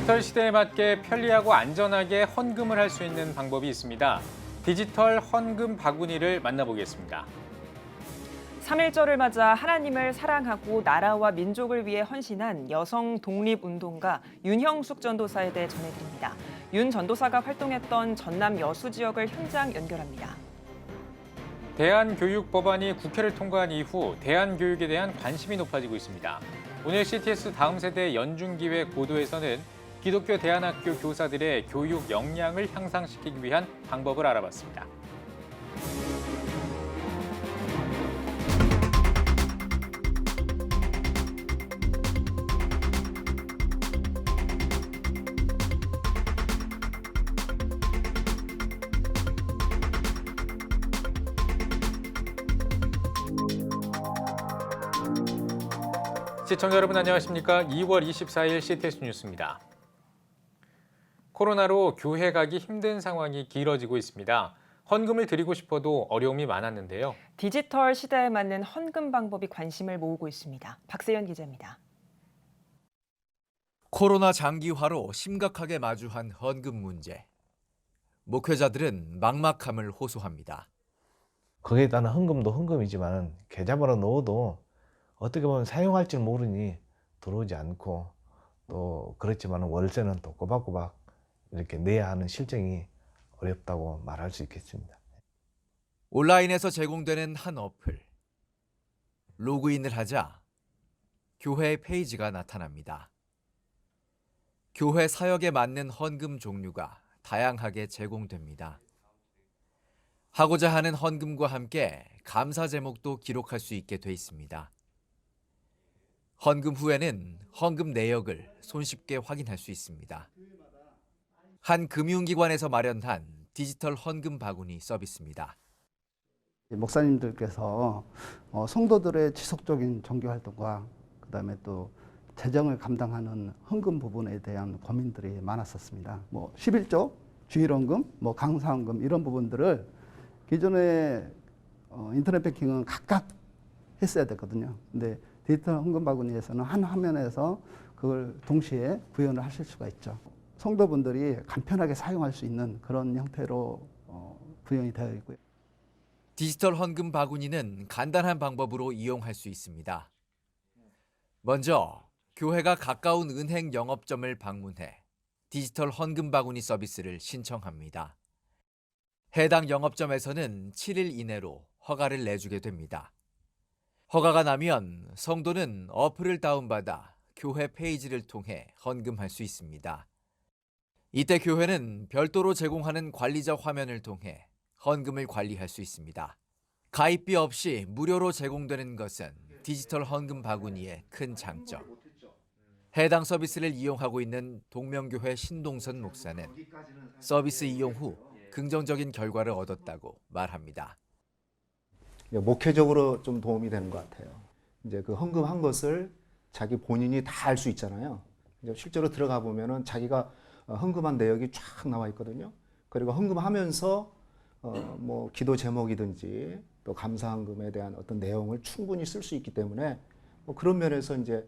디지털 시대에 맞게 편리하고 안전하게 헌금을 할 수 있는 방법이 있습니다. 디지털 헌금 바구니를 만나보겠습니다. 3.1절을 맞아 하나님을 사랑하고 나라와 민족을 위해 헌신한 여성 독립운동가 윤형숙 전도사에 대해 전해드립니다. 윤 전도사가 활동했던 전남 여수 지역을 현장 연결합니다. 대한교육법안이 국회를 통과한 이후 대한교육에 대한 관심이 높아지고 있습니다. 오늘 CTS 다음 세대 연중기획 보도에서는 기독교 대안학교 교사들의 교육 역량을 향상시키기 위한 방법을 알아봤습니다. 시청자 여러분 안녕하십니까? 2월 24일 CTS 뉴스입니다. 코로나로 교회 가기 힘든 상황이 길어지고 있습니다. 헌금을 드리고 싶어도 어려움이 많았는데요. 디지털 시대에 맞는 헌금 방법이 관심을 모으고 있습니다. 박세연 기자입니다. 코로나 장기화로 심각하게 마주한 헌금 문제. 목회자들은 막막함을 호소합니다. 거기에 따른 헌금도 헌금이지만 계좌번호 넣어도 어떻게 보면 사용할 줄 모르니 들어오지 않고 또 그렇지만 월세는 또 꼬박꼬박 이렇게 내야 하는 실정이 어렵다고 말할 수 있겠습니다. 온라인에서 제공되는 한 어플. 로그인을 하자 교회의 페이지가 나타납니다. 교회 사역에 맞는 헌금 종류가 다양하게 제공됩니다. 하고자 하는 헌금과 함께 감사 제목도 기록할 수 있게 돼 있습니다. 헌금 후에는 헌금 내역을 손쉽게 확인할 수 있습니다. 한 금융기관에서 마련한 디지털 헌금 바구니 서비스입니다. 목사님들께서 성도들의 지속적인 종교 활동과 그다음에 또 재정을 감당하는 헌금 부분에 대한 고민들이 많았었습니다. 11조, 주일헌금, 강사헌금 이런 부분들을 기존의 인터넷 뱅킹은 각각 했어야 됐거든요. 근데 디지털 헌금 바구니에서는 한 화면에서 그걸 동시에 구현을 하실 수가 있죠. 성도분들이 간편하게 사용할 수 있는 그런 형태로 구현이 되어 있고요. 디지털 헌금 바구니는 간단한 방법으로 이용할 수 있습니다. 먼저 교회가 가까운 은행 영업점을 방문해 디지털 헌금 바구니 서비스를 신청합니다. 해당 영업점에서는 7일 이내로 허가를 내주게 됩니다. 허가가 나면 성도는 어플을 다운받아 교회 페이지를 통해 헌금할 수 있습니다. 이때 교회는 별도로 제공하는 관리자 화면을 통해 헌금을 관리할 수 있습니다. 가입비 없이 무료로 제공되는 것은 디지털 헌금 바구니의 큰 장점. 해당 서비스를 이용하고 있는 동명교회 신동선 목사는 서비스 이용 후 긍정적인 결과를 얻었다고 말합니다. 목회적으로 좀 도움이 되는 것 같아요. 이제 그 헌금한 것을 자기 본인이 다 알 수 있잖아요. 이제 실제로 들어가 보면은 자기가 헌금한 내역이 쫙 나와 있거든요. 그리고 헌금하면서 기도 제목이든지 또 감사 헌금에 대한 어떤 내용을 충분히 쓸 수 있기 때문에 그런 면에서 이제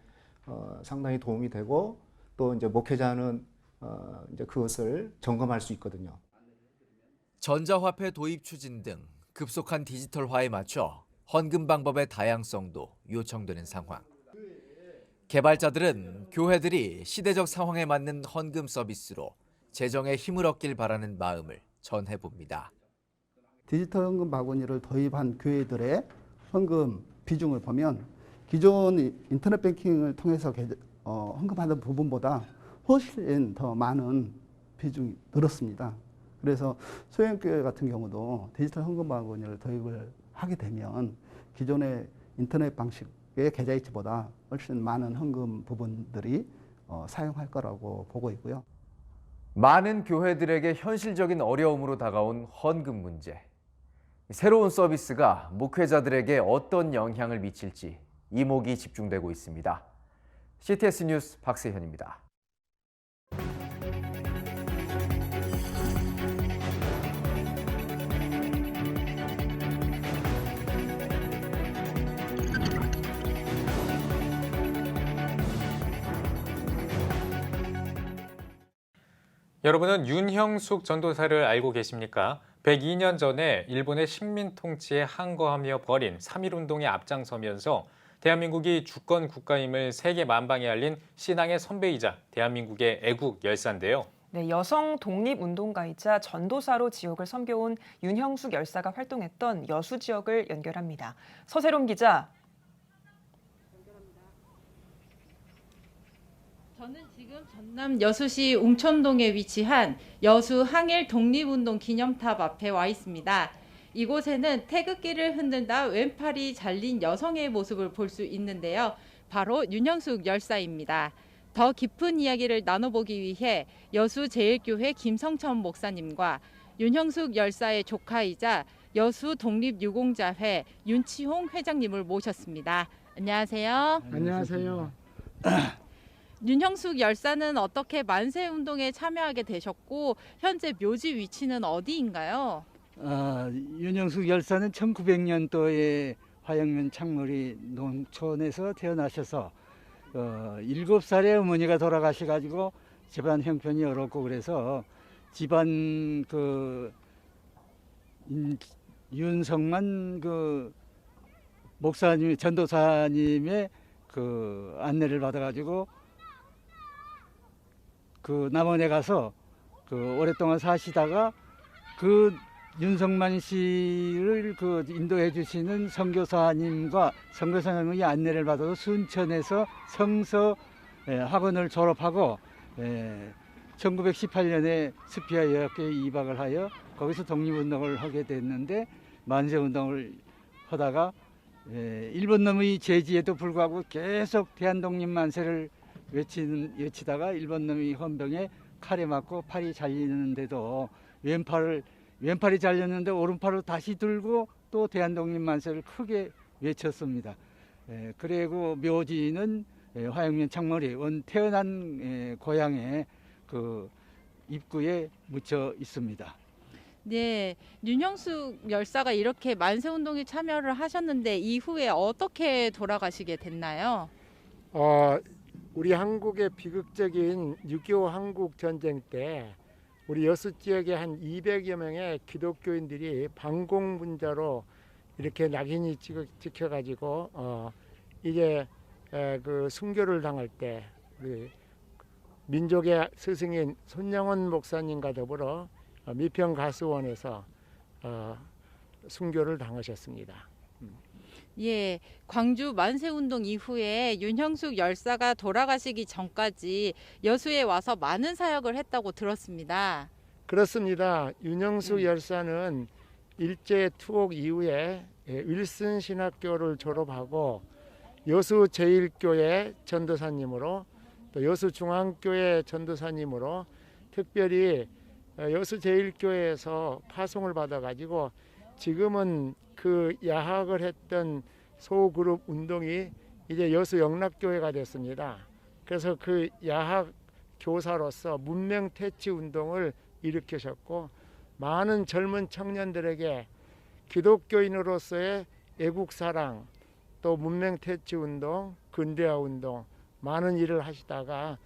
상당히 도움이 되고 또 이제 목회자는 이제 그것을 점검할 수 있거든요. 전자화폐 도입 추진 등 급속한 디지털화에 맞춰 헌금 방법의 다양성도 요청되는 상황. 개발자들은 교회들이 시대적 상황에 맞는 헌금 서비스로 재정에 힘을 얻길 바라는 마음을 전해봅니다. 디지털 헌금 바구니를 도입한 교회들의 헌금 비중을 보면 기존 인터넷 뱅킹을 통해서 헌금하던 부분보다 훨씬 더 많은 비중이 늘었습니다. 그래서 소형교회 같은 경우도 디지털 헌금 바구니를 도입을 하게 되면 기존의 인터넷 방식의 계좌이체보다 훨씬 많은 헌금 부분들이 사용할 거라고 보고 있고요. 많은 교회들에게 현실적인 어려움으로 다가온 헌금 문제. 새로운 서비스가 목회자들에게 어떤 영향을 미칠지 이목이 집중되고 있습니다. CTS 뉴스 박세현입니다. 여러분은 윤형숙 전도사를 알고 계십니까? 102년 전에 일본의 식민 통치에 항거하며 벌인 3.1운동에 앞장서면서 대한민국이 주권 국가임을 세계 만방에 알린 신앙의 선배이자 대한민국의 애국 열사인데요. 네, 여성 독립운동가이자 전도사로 지역을 섬겨온 윤형숙 열사가 활동했던 여수 지역을 연결합니다. 서세롬 기자. 저는 지금 전남 여수시 웅천동에 위치한 여수 항일 독립운동 기념탑 앞에 와 있습니다. 이곳에는 태극기를 흔든다 왼팔이 잘린 여성의 모습을 볼 수 있는데요. 바로 윤형숙 열사입니다. 더 깊은 이야기를 나눠보기 위해 여수제일교회 김성천 목사님과 윤형숙 열사의 조카이자 여수 독립유공자회 윤치홍 회장님을 모셨습니다. 안녕하세요. 안녕하세요. 윤형숙 열사는 어떻게 만세운동에 참여하게 되셨고 현재 묘지 위치는 어디인가요? 윤형숙 열사는 1900년도에 화영면 창머리 농촌에서 태어나셔서 7살에 어머니가 돌아가셔가지고 집안 형편이 어렵고 그래서 집안 윤성만 목사님 전도사님의 안내를 받아가지고 남원에 가서 오랫동안 사시다가 윤성만 씨를 인도해 주시는 선교사님과 선교사님의 안내를 받아서 순천에서 성서 학원을 졸업하고 1918년에 스피아 여학교에 입학을 하여 거기서 독립운동을 하게 됐는데 만세운동을 하다가 일본놈의 제지에도 불구하고 계속 대한독립 만세를 외치다가 일본놈이 헌병에 칼에 맞고 팔이 잘리는데도 왼팔이 잘렸는데 오른팔로 다시 들고 또 대한독립 만세를 크게 외쳤습니다. 그리고 묘지는 화영면 창머리 태어난 고향의 입구에 묻혀 있습니다. 네, 윤형숙 열사가 이렇게 만세운동에 참여를 하셨는데 이후에 어떻게 돌아가시게 됐나요? 우리 한국의 비극적인 6.25 한국 전쟁 때 우리 여수 지역에 한 200여 명의 기독교인들이 반공분자로 이렇게 낙인이 찍혀가지고 이제 순교를 당할 때 민족의 스승인 손영원 목사님과 더불어 미평가수원에서 순교를 당하셨습니다. 예, 광주 만세운동 이후에 윤형숙 열사가 돌아가시기 전까지 여수에 와서 많은 사역을 했다고 들었습니다. 그렇습니다. 윤형숙 열사는 일제 투옥 이후에 윌슨 신학교를 졸업하고 여수 제일교회 전도사님으로 또 여수 중앙교회 전도사님으로 특별히 여수 제일교회에서 파송을 받아가지고 지금은 야학을 했던 소그룹 운동이 이제 여수 영락교회가 됐습니다. 그래서 야학 교사로서 문명 퇴치 운동을 일으키셨고 많은 젊은 청년들에게 기독교인으로서의 애국 사랑 또 문명 퇴치 운동, 근대화 운동 많은 일을 하시다가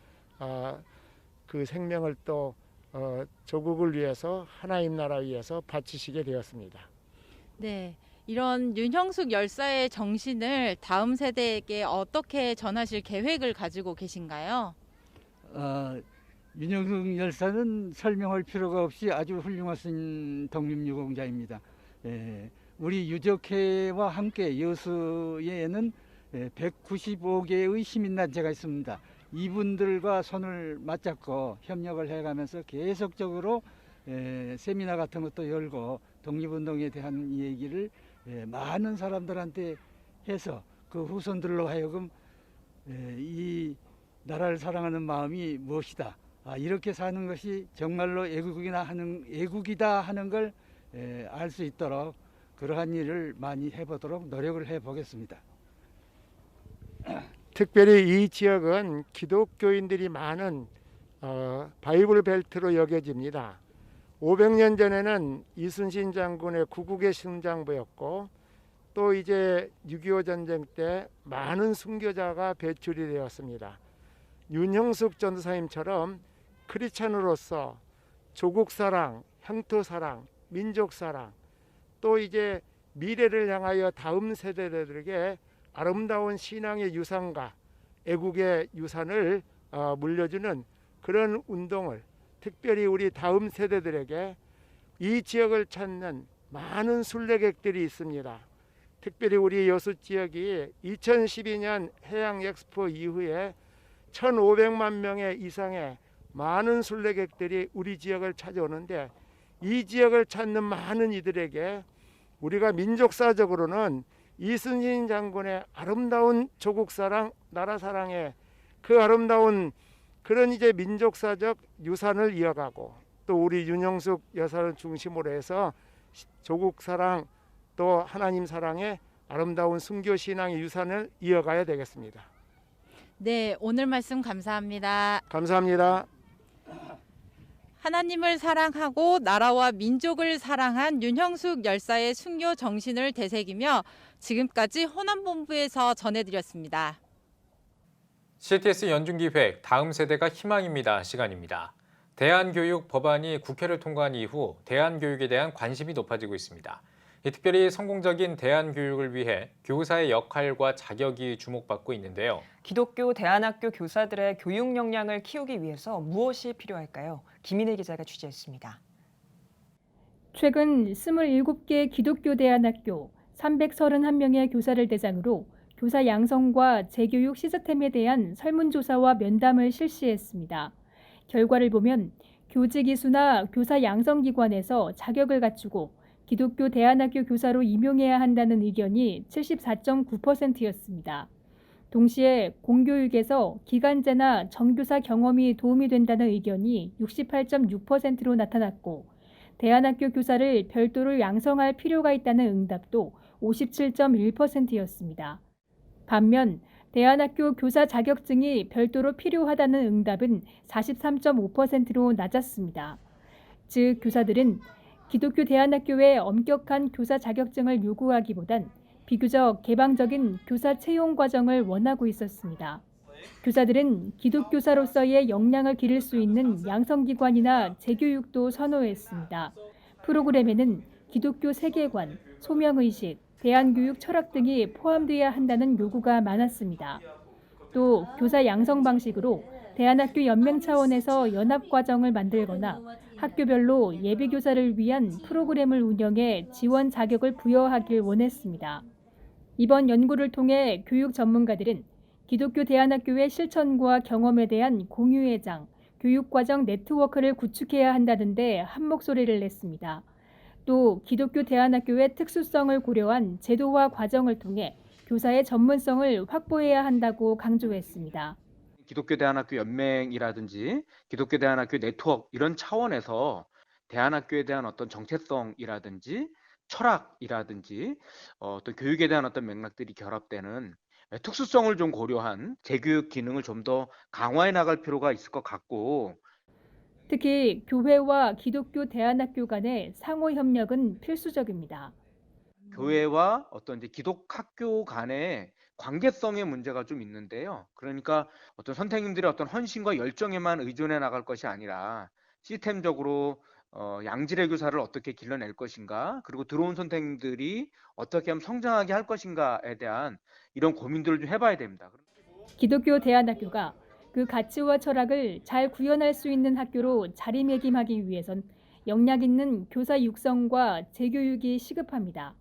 생명을 또 조국을 위해서 하나님 나라 위해서 바치시게 되었습니다. 네, 이런 윤형숙 열사의 정신을 다음 세대에게 어떻게 전하실 계획을 가지고 계신가요? 윤형숙 열사는 설명할 필요가 없이 아주 훌륭하신 독립유공자입니다. 우리 유적회와 함께 여수에는 195개의 시민단체가 있습니다. 이분들과 손을 맞잡고 협력을 해가면서 계속적으로 세미나 같은 것도 열고 독립운동에 대한 얘기를 많은 사람들한테 해서 그 후손들로 하여금 이 나라를 사랑하는 마음이 무엇이다, 이렇게 사는 것이 정말로 애국이다 하는 걸 알 수 있도록 그러한 일을 많이 해보도록 노력을 해보겠습니다. 특별히 이 지역은 기독교인들이 많은 바이블 벨트로 여겨집니다. 500년 전에는 이순신 장군의 구국의 심장부였고 또 이제 6.25 전쟁 때 많은 순교자가 배출이 되었습니다. 윤형숙 전도사님처럼 크리스찬으로서 조국 사랑, 향토 사랑, 민족 사랑, 또 이제 미래를 향하여 다음 세대들에게 아름다운 신앙의 유산과 애국의 유산을 물려주는 그런 운동을 특별히 우리 다음 세대들에게 이 지역을 찾는 많은 순례객들이 있습니다. 특별히 우리 여수 지역이 2012년 해양 엑스포 이후에 1,500만 명 이상의 많은 순례객들이 우리 지역을 찾아오는데, 이 지역을 찾는 많은 이들에게 우리가 민족사적으로는 이순신 장군의 아름다운 조국 사랑, 나라 사랑의 그 아름다운 그런 이제 민족사적 유산을 이어가고, 또 우리 윤영숙 여사를 중심으로 해서 조국 사랑 또 하나님 사랑의 아름다운 순교 신앙의 유산을 이어가야 되겠습니다. 네, 오늘 말씀 감사합니다. 감사합니다. 하나님을 사랑하고 나라와 민족을 사랑한 윤형숙 열사의 순교 정신을 되새기며 지금까지 호남본부에서 전해드렸습니다. CTS 연중기획 다음 세대가 희망입니다 시간입니다. 대안교육 법안이 국회를 통과한 이후 대안교육에 대한 관심이 높아지고 있습니다. 특별히 성공적인 대안교육을 위해 교사의 역할과 자격이 주목받고 있는데요. 기독교 대안학교 교사들의 교육 역량을 키우기 위해서 무엇이 필요할까요? 김인혜 기자가 취재했습니다. 최근 27개 기독교 대안학교 331명의 교사를 대상으로 교사 양성과 재교육 시스템에 대한 설문조사와 면담을 실시했습니다. 결과를 보면 교직이수나 교사 양성기관에서 자격을 갖추고 기독교 대안학교 교사로 임용해야 한다는 의견이 74.9%였습니다. 동시에 공교육에서 기간제나 정교사 경험이 도움이 된다는 의견이 68.6%로 나타났고, 대안학교 교사를 별도로 양성할 필요가 있다는 응답도 57.1%였습니다. 반면 대안학교 교사 자격증이 별도로 필요하다는 응답은 43.5%로 낮았습니다. 즉, 교사들은 기독교 대안학교에 엄격한 교사 자격증을 요구하기보단 비교적 개방적인 교사 채용 과정을 원하고 있었습니다. 교사들은 기독교사로서의 역량을 기를 수 있는 양성기관이나 재교육도 선호했습니다. 프로그램에는 기독교 세계관, 소명의식, 대안교육 철학 등이 포함되어야 한다는 요구가 많았습니다. 또 교사 양성 방식으로 대안학교 연맹 차원에서 연합과정을 만들거나 학교별로 예비교사를 위한 프로그램을 운영해 지원 자격을 부여하길 원했습니다. 이번 연구를 통해 교육 전문가들은 기독교 대안학교의 실천과 경험에 대한 공유의 장, 교육과정 네트워크를 구축해야 한다는 데 한 목소리를 냈습니다. 또 기독교 대안학교의 특수성을 고려한 제도와 과정을 통해 교사의 전문성을 확보해야 한다고 강조했습니다. 기독교 대안학교 연맹이라든지 기독교 대안학교 네트워크 이런 차원에서 대안학교에 대한 어떤 정체성이라든지 철학이라든지 또 교육에 대한 어떤 맥락들이 결합되는 특수성을 좀 고려한 재교육 기능을 좀 더 강화해 나갈 필요가 있을 것 같고, 특히 교회와 기독교 대안학교 간의 상호 협력은 필수적입니다. 교회와 어떤 이제 기독학교 간의 관계성의 문제가 좀 있는데요. 그러니까 어떤 선생님들의 어떤 헌신과 열정에만 의존해 나갈 것이 아니라 시스템적으로 양질의 교사를 어떻게 길러낼 것인가, 그리고 들어온 선생님들이 어떻게 하면 성장하게 할 것인가에 대한 이런 고민들을 좀 해봐야 됩니다. 기독교 대안학교가 그 가치와 철학을 잘 구현할 수 있는 학교로 자리매김하기 위해선 역량 있는 교사 육성과 재교육이 시급합니다.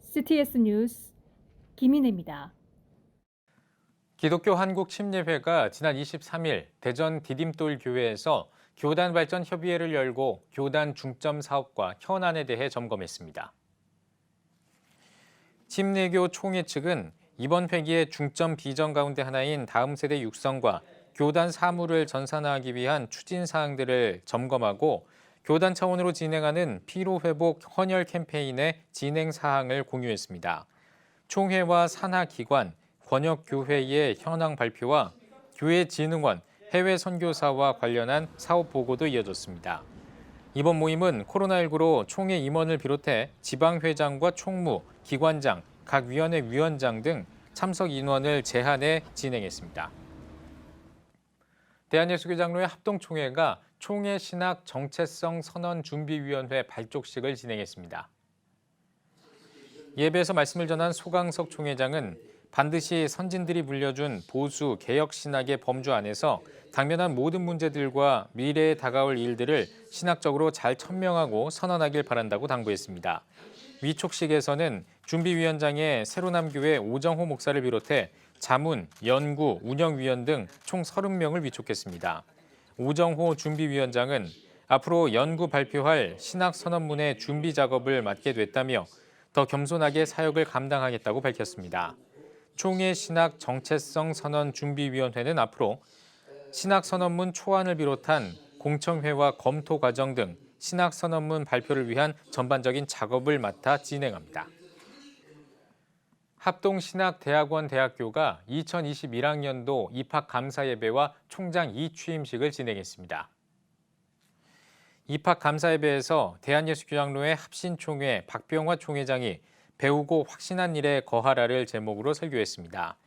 CTS 뉴스 김인혜입니다. 기독교 한국침례회가 지난 23일 대전 디딤돌 교회에서 교단 발전 협의회를 열고 교단 중점 사업과 현안에 대해 점검했습니다. 침례교 총회 측은 이번 회기의 중점 비전 가운데 하나인 다음 세대 육성과 교단 사무를 전산화하기 위한 추진 사항들을 점검하고 교단 차원으로 진행하는 피로회복 헌혈 캠페인의 진행 사항을 공유했습니다. 총회와 산하기관, 권역교회의 현황 발표와 교회진흥원, 해외 선교사와 관련한 사업 보고도 이어졌습니다. 이번 모임은 코로나19로 총회 임원을 비롯해 지방회장과 총무, 기관장, 각 위원회 위원장 등 참석 인원을 제한해 진행했습니다. 대한예수교 장로회 합동총회가 총회 신학 정체성 선언 준비위원회 발족식을 진행했습니다. 예배에서 말씀을 전한 소강석 총회장은 반드시 선진들이 물려준 보수 개혁 신학의 범주 안에서 당면한 모든 문제들과 미래에 다가올 일들을 신학적으로 잘 천명하고 선언하길 바란다고 당부했습니다. 위촉식에서는 준비위원장의 새로남교회 오정호 목사를 비롯해 자문, 연구, 운영위원 등 총 30명을 위촉했습니다. 오정호 준비위원장은 앞으로 연구 발표할 신학선언문의 준비 작업을 맡게 됐다며 더 겸손하게 사역을 감당하겠다고 밝혔습니다. 총회 신학 정체성 선언 준비위원회는 앞으로 신학선언문 초안을 비롯한 공청회와 검토 과정 등 신학선언문 발표를 위한 전반적인 작업을 맡아 진행합니다. 합동신학대학원 대학교가 2021학년도 입학감사예배와 총장 2취임식을 진행했습니다. 입학감사예배에서 대한예수교장로회 합신총회 박병화 총회장이 배우고 확신한 일에 거하라를 제목으로 설교했습니다.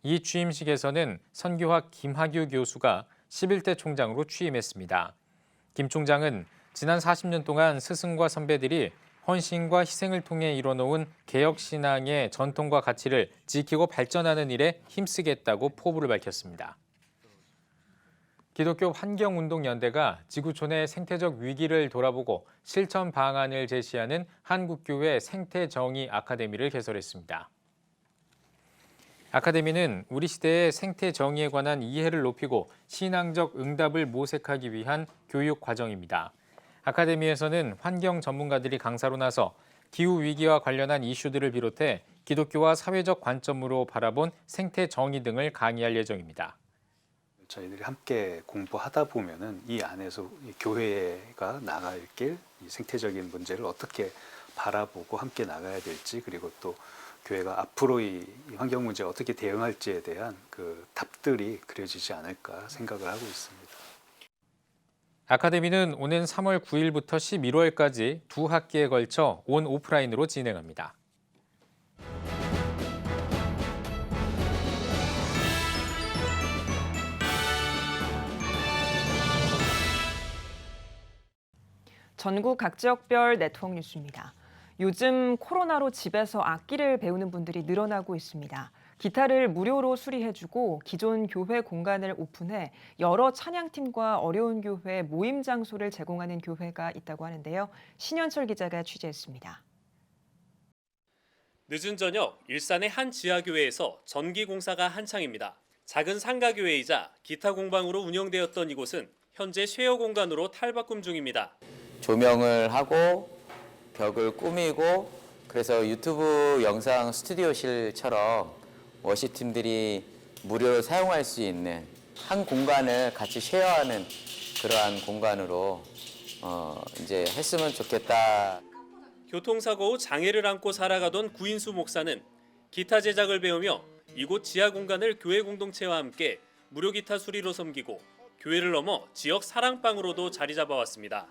이 취임식에서는 선교학 김학유 교수가 11대 총장으로 취임했습니다. 김 총장은 지난 40년 동안 스승과 선배들이 헌신과 희생을 통해 이뤄놓은 개혁신앙의 전통과 가치를 지키고 발전하는 일에 힘쓰겠다고 포부를 밝혔습니다. 기독교 환경운동연대가 지구촌의 생태적 위기를 돌아보고 실천 방안을 제시하는 한국교회 생태정의 아카데미를 개설했습니다. 아카데미는 우리 시대의 생태정의에 관한 이해를 높이고 신앙적 응답을 모색하기 위한 교육 과정입니다. 아카데미에서는 환경 전문가들이 강사로 나서 기후위기와 관련한 이슈들을 비롯해 기독교와 사회적 관점으로 바라본 생태정의 등을 강의할 예정입니다. 저희들이 함께 공부하다 보면은 이 안에서 교회가 나갈 길, 이 생태적인 문제를 어떻게 바라보고 함께 나가야 될지, 그리고 또 교회가 앞으로 이 환경 문제에 어떻게 대응할지에 대한 그 답들이 그려지지 않을까 생각을 하고 있습니다. 아카데미는 오는 3월 9일부터 11월까지 두 학기에 걸쳐 온 오프라인으로 진행합니다. 전국 각 지역별 네트워크 뉴스입니다. 요즘 코로나로 집에서 악기를 배우는 분들이 늘어나고 있습니다. 기타를 무료로 수리해주고 기존 교회 공간을 오픈해 여러 찬양팀과 어려운 교회 모임 장소를 제공하는 교회가 있다고 하는데요. 신현철 기자가 취재했습니다. 늦은 저녁 일산의 한 지하교회에서 전기 공사가 한창입니다. 작은 상가교회이자 기타 공방으로 운영되었던 이곳은 현재 쉐어 공간으로 탈바꿈 중입니다. 조명을 하고 벽을 꾸미고, 그래서 유튜브 영상 스튜디오실처럼 워시팀들이 무료로 사용할 수 있는 한 공간을 같이 쉐어하는 그러한 공간으로 이제 했으면 좋겠다. 교통사고 후 장애를 안고 살아가던 구인수 목사는 기타 제작을 배우며 이곳 지하 공간을 교회 공동체와 함께 무료 기타 수리로 섬기고 교회를 넘어 지역 사랑방으로도 자리 잡아왔습니다.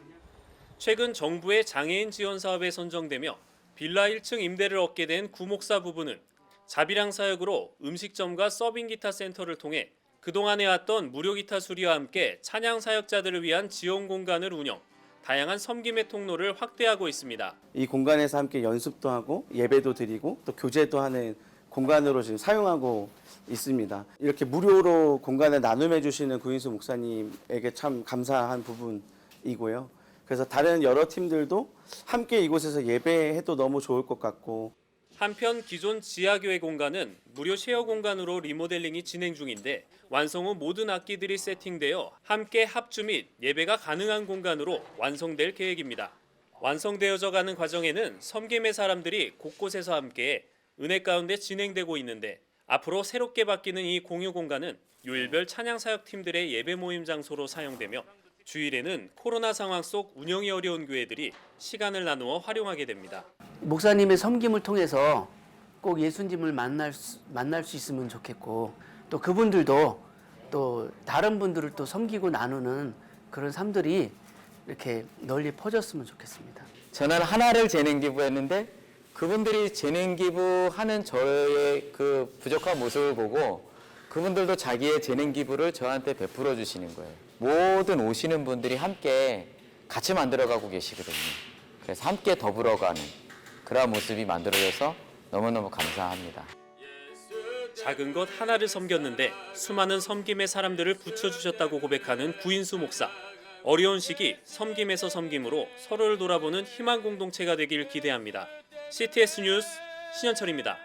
최근 정부의 장애인 지원 사업에 선정되며 빌라 1층 임대를 얻게 된 구 목사 부부는 자비랑 사역으로 음식점과 서빙 기타 센터를 통해 그동안 해왔던 무료 기타 수리와 함께 찬양 사역자들을 위한 지원 공간을 운영, 다양한 섬김의 통로를 확대하고 있습니다. 이 공간에서 함께 연습도 하고 예배도 드리고 또 교제도 하는 공간으로 지금 사용하고 있습니다. 이렇게 무료로 공간을 나눔해 주시는 구인수 목사님에게 참 감사한 부분이고요. 그래서 다른 여러 팀들도 함께 이곳에서 예배해도 너무 좋을 것 같고. 한편 기존 지하교회 공간은 무료 쉐어 공간으로 리모델링이 진행 중인데 완성 후 모든 악기들이 세팅되어 함께 합주 및 예배가 가능한 공간으로 완성될 계획입니다. 완성되어져 가는 과정에는 섬김의 사람들이 곳곳에서 함께 은혜 가운데 진행되고 있는데 앞으로 새롭게 바뀌는 이 공유 공간은 요일별 찬양 사역팀들의 예배 모임 장소로 사용되며 주일에는 코로나 상황 속 운영이 어려운 교회들이 시간을 나누어 활용하게 됩니다. 목사님의 섬김을 통해서 꼭 예수님을 만날 수 있으면 좋겠고, 또 그분들도 또 다른 분들을 또 섬기고 나누는 그런 삶들이 이렇게 널리 퍼졌으면 좋겠습니다. 저는 하나를 재능 기부했는데 그분들이 재능 기부하는 저의 그 부족한 모습을 보고 그분들도 자기의 재능 기부를 저한테 베풀어 주시는 거예요. 모든 오시는 분들이 함께 같이 만들어가고 계시거든요. 그래서 함께 더불어가는 그런 모습이 만들어져서 너무너무 감사합니다. 작은 것 하나를 섬겼는데 수많은 섬김의 사람들을 붙여주셨다고 고백하는 구인수 목사. 어려운 시기 섬김에서 섬김으로 서로를 돌아보는 희망 공동체가 되길 기대합니다. CTS 뉴스 신현철입니다.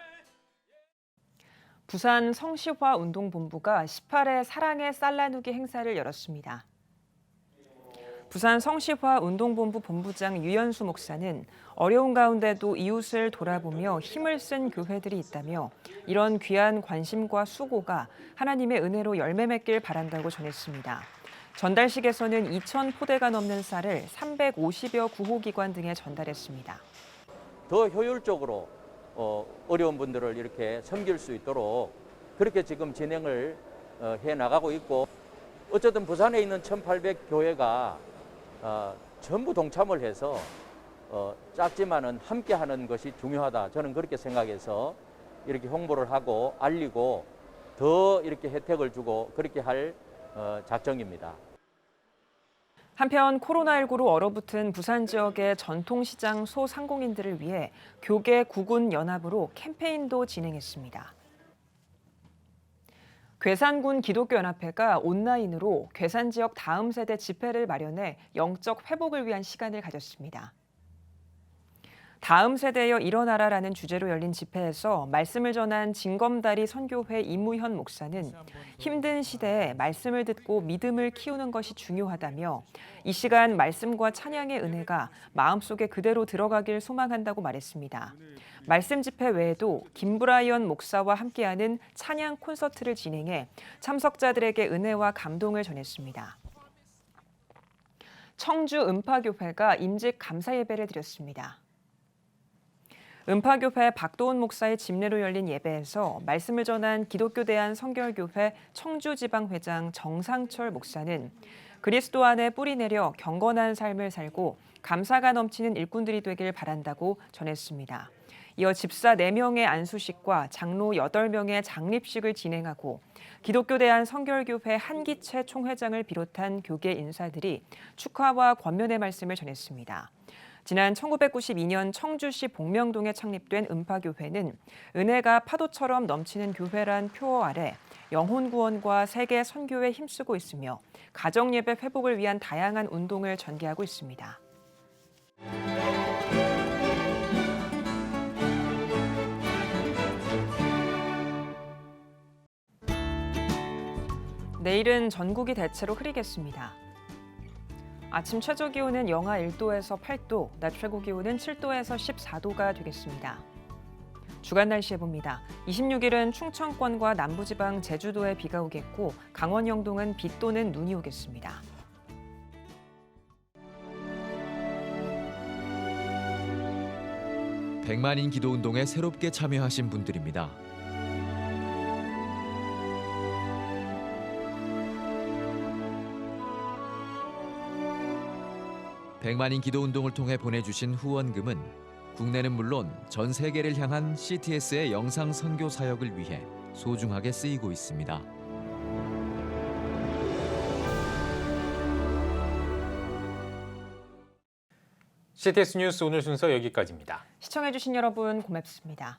부산 성시화 운동본부가 18회 사랑의 쌀 나누기 행사를 열었습니다. 부산 성시화 운동본부 본부장 유연수 목사는 어려운 가운데도 이웃을 돌아보며 힘을 쓴 교회들이 있다며 이런 귀한 관심과 수고가 하나님의 은혜로 열매 맺길 바란다고 전했습니다. 전달식에서는 2,000포대가 넘는 쌀을 350여 구호기관 등에 전달했습니다. 더 효율적으로 어려운 분들을 이렇게 섬길 수 있도록 그렇게 지금 진행을 해 나가고 있고, 어쨌든 부산에 있는 1,800교회가 전부 동참을 해서 작지만은 함께하는 것이 중요하다. 저는 그렇게 생각해서 이렇게 홍보를 하고 알리고 더 이렇게 혜택을 주고 그렇게 할 작정입니다. 한편 코로나19로 얼어붙은 부산 지역의 전통시장 소상공인들을 위해 교계 구군 연합으로 캠페인도 진행했습니다. 괴산군 기독교연합회가 온라인으로 괴산 지역 다음 세대 집회를 마련해 영적 회복을 위한 시간을 가졌습니다. 다음 세대여 일어나라라는 주제로 열린 집회에서 말씀을 전한 진검다리 선교회 이무현 목사는 힘든 시대에 말씀을 듣고 믿음을 키우는 것이 중요하다며 이 시간 말씀과 찬양의 은혜가 마음속에 그대로 들어가길 소망한다고 말했습니다. 말씀 집회 외에도 김브라이언 목사와 함께하는 찬양 콘서트를 진행해 참석자들에게 은혜와 감동을 전했습니다. 청주 음파교회가 임직 감사 예배를 드렸습니다. 음파교회 박도훈 목사의 집례로 열린 예배에서 말씀을 전한 기독교 대한성결교회 청주지방회장 정상철 목사는 그리스도 안에 뿌리 내려 경건한 삶을 살고 감사가 넘치는 일꾼들이 되길 바란다고 전했습니다. 이어 집사 4명의 안수식과 장로 8명의 장립식을 진행하고 기독교 대한성결교회 한기채 총회장을 비롯한 교계 인사들이 축하와 권면의 말씀을 전했습니다. 지난 1992년 청주시 복명동에 창립된 음파교회는 은혜가 파도처럼 넘치는 교회란 표어 아래 영혼 구원과 세계 선교에 힘쓰고 있으며 가정예배 회복을 위한 다양한 운동을 전개하고 있습니다. 내일은 전국이 대체로 흐리겠습니다. 아침 최저 기온은 영하 1도에서 8도, 낮 최고 기온은 7도에서 14도가 되겠습니다. 주간 날씨 해봅니다. 26일은 충청권과 남부지방 제주도에 비가 오겠고 강원 영동은 비 또는 눈이 오겠습니다. 백만인 기도운동에 새롭게 참여하신 분들입니다. 백만인 기도운동을 통해 보내주신 후원금은 국내는 물론 전 세계를 향한 CTS의 영상 선교 사역을 위해 소중하게 쓰이고 있습니다. CTS 뉴스 오늘 순서 여기까지입니다. 시청해주신 여러분 고맙습니다.